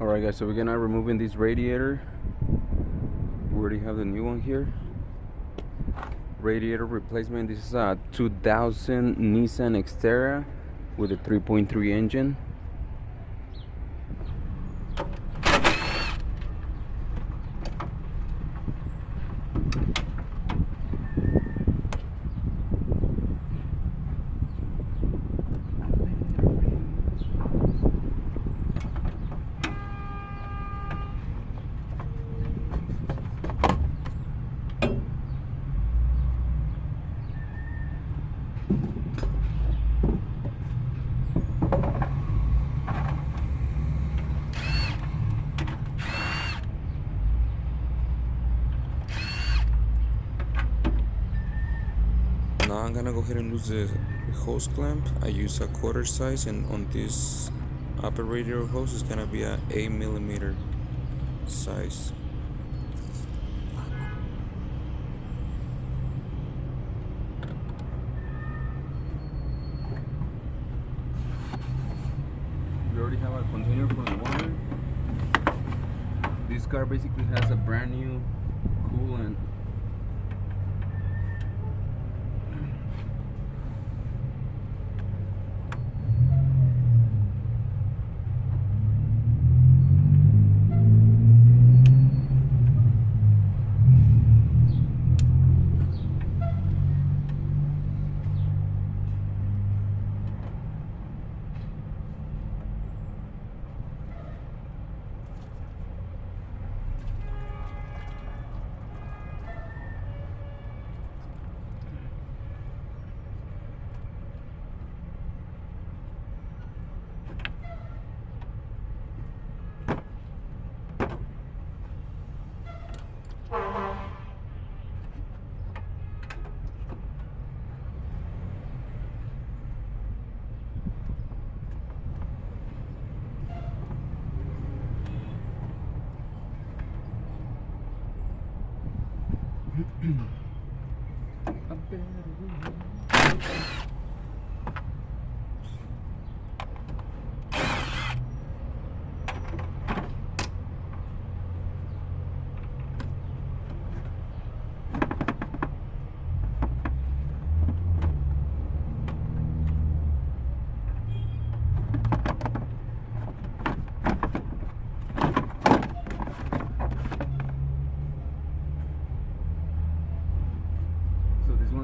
Alright guys, so we're gonna removing this radiator. We already have the new one here. Radiator replacement. This is a 2000 Nissan Xterra with a 3.3 engine. Now I'm gonna go ahead and lose the hose clamp. I use a quarter size, and on this upper radiator hose is gonna be a 8mm size. We already have a container for the water. This car basically has a brand new coolant.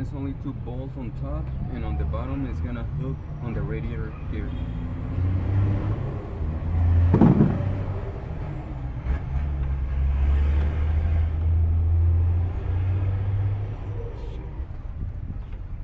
It's only 2 bolts on top, and on the bottom it's gonna hook on the radiator here.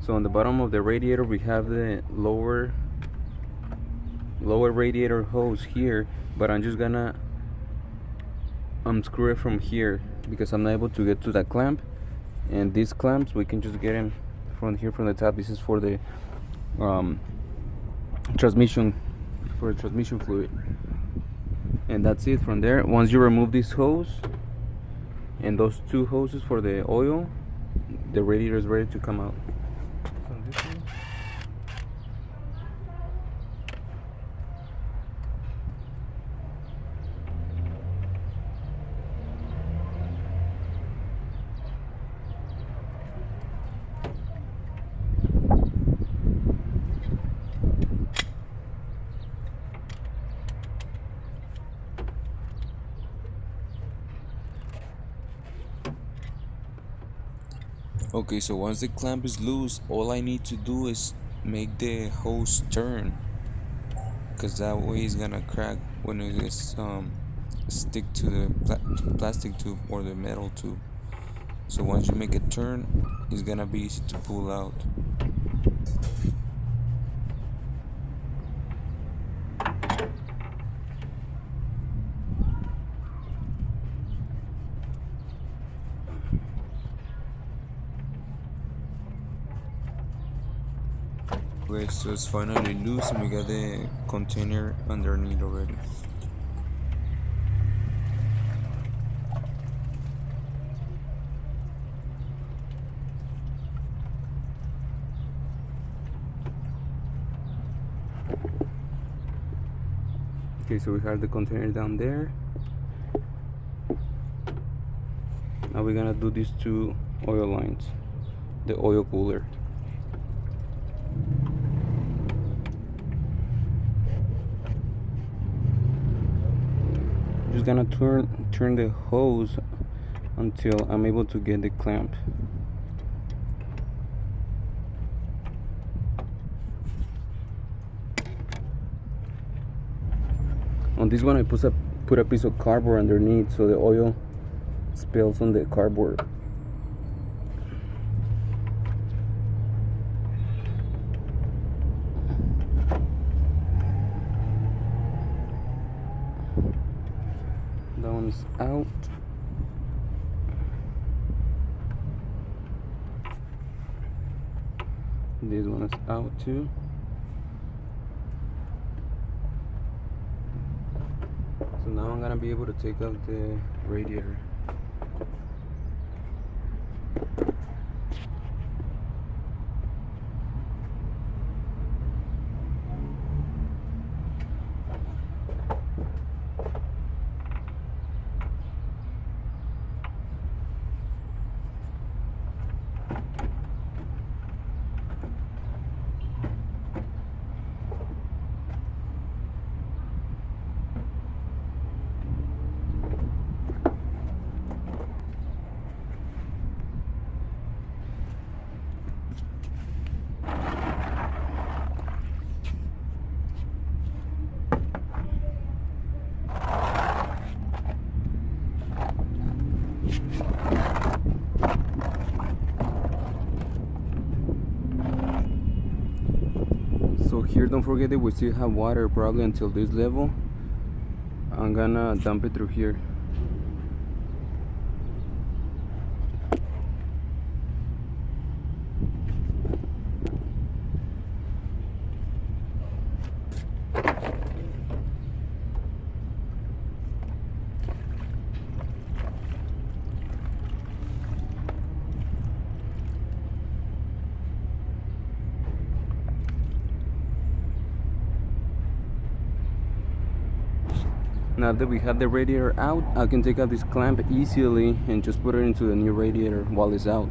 So on the bottom of the radiator we have the lower radiator hose here, but I'm just gonna unscrew it from here because I'm not able to get to that clamp. And these clamps we can just get them from here, from the top. This is for the transmission fluid, and that's it. From there, once you remove this hose and those 2 hoses for the oil, the radiator is ready to come out. Okay, so once the clamp is loose, all I need to do is make the hose turn, because that way it's gonna crack when it is stick to the plastic tube or the metal tube. So once you make it turn, it's gonna be easy to pull out. Okay, so it's finally loose and we got the container underneath already. Okay, so we have the container down there. Now we're gonna do these two oil lines, the oil cooler. Just gonna turn the hose until I'm able to get the clamp. On this one I put a piece of cardboard underneath so the oil spills on the cardboard. That one is out. This one is out too. So now I'm gonna be able to take out the radiator. So here, don't forget that we still have water probably until this level. I'm gonna dump it through here. Now that we have the radiator out, I can take out this clamp easily and just put it into the new radiator while it's out.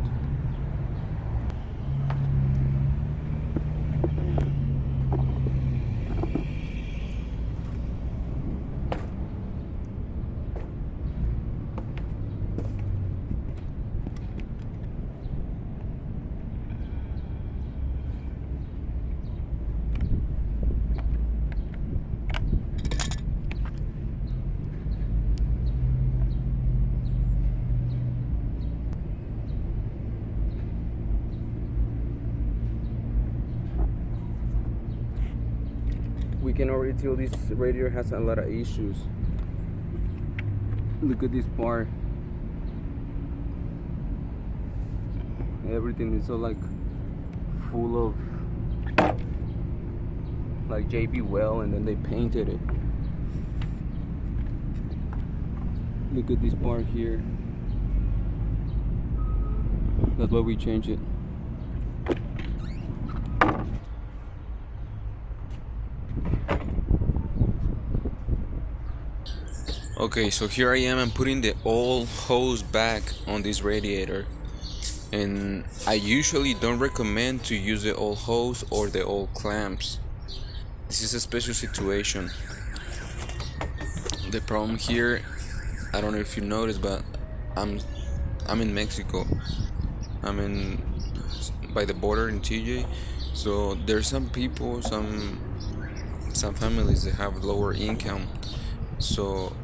We can already tell this radiator has a lot of issues. Look at this part. Everything is so like full of like JB Well, and then they painted it. Look at this part here. That's why we changed it. Okay, so here I am. I'm putting the old hose back on this radiator, and I usually don't recommend to use the old hose or the old clamps. This is a special situation. The problem here, I don't know if you noticed, but I'm in Mexico. I'm in by the border in TJ. So there's some people, some families that have lower income, so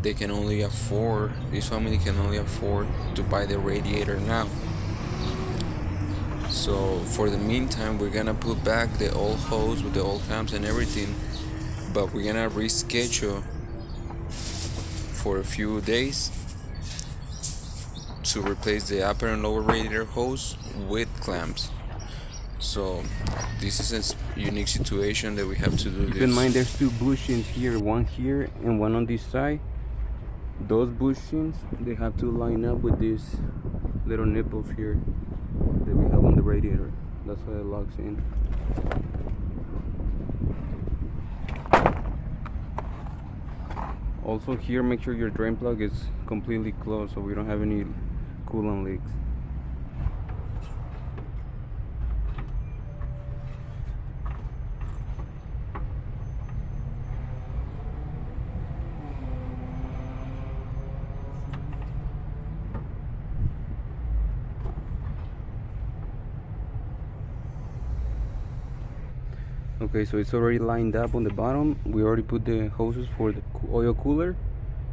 they can only afford, this family can only afford to buy the radiator now. So for the meantime, we're gonna put back the old hose with the old clamps and everything, but we're gonna reschedule for a few days to replace the upper and lower radiator hose with clamps. So this is a unique situation that we have to do. Keep in mind there's two bushings here, one here and one on this side. Those bushings, they have to line up with these little nipples here that we have on the radiator. That's why it locks in. Also here, make sure your drain plug is completely closed so we don't have any coolant leaks. Okay, so it's already lined up on the bottom. We already put the hoses for the oil cooler,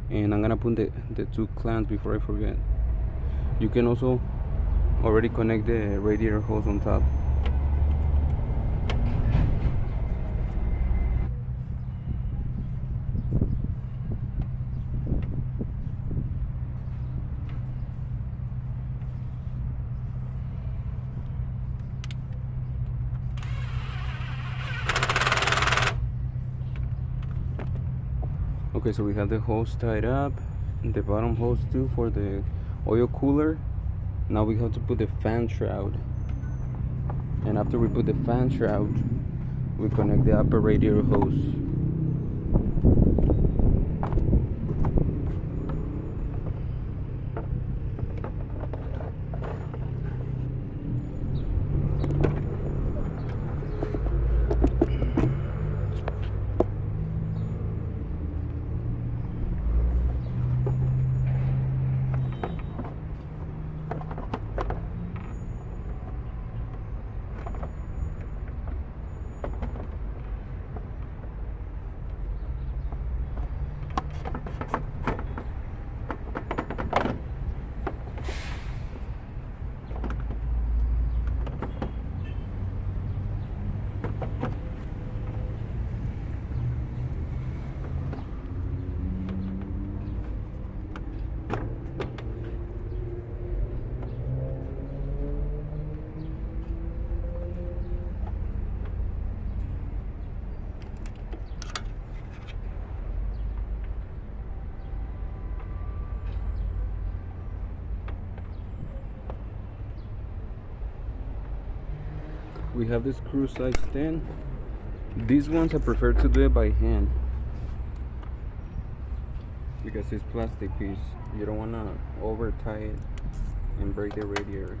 and I'm gonna put the two clamps before I forget. You can also already connect the radiator hose on top. Okay, so we have the hose tied up, the bottom hose too for the oil cooler. Now we have to put the fan shroud, and after we put the fan shroud, we connect the upper radiator hose. We have the screw size 10. These ones I prefer to do it by hand because it's plastic piece. You don't want to over tie it and break the radiator.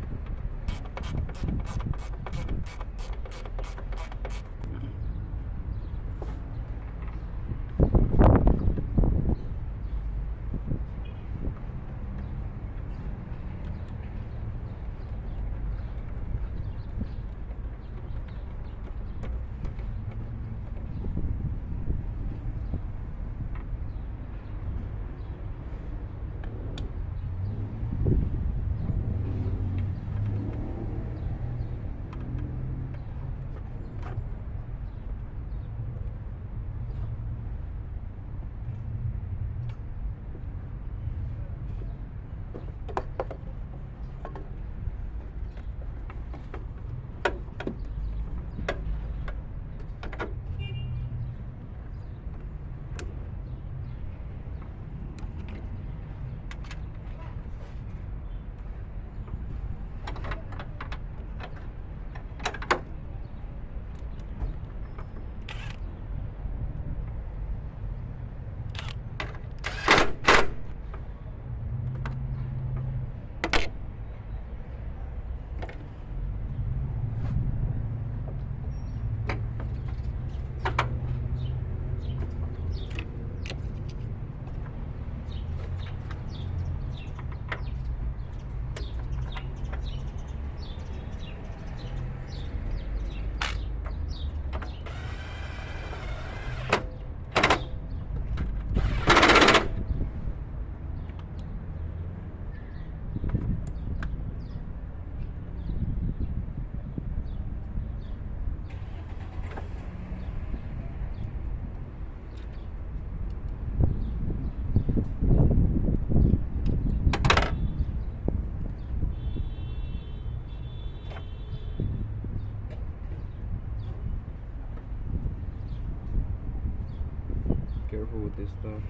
Careful with this stuff.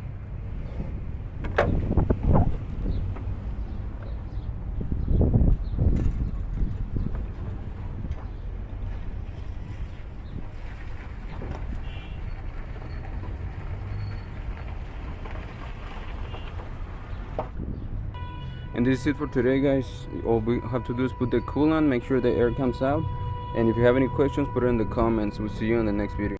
And this is it for today, guys. All we have to do is put the coolant, make sure the air comes out, and if you have any questions, put it in the comments. We'll see you in the next video.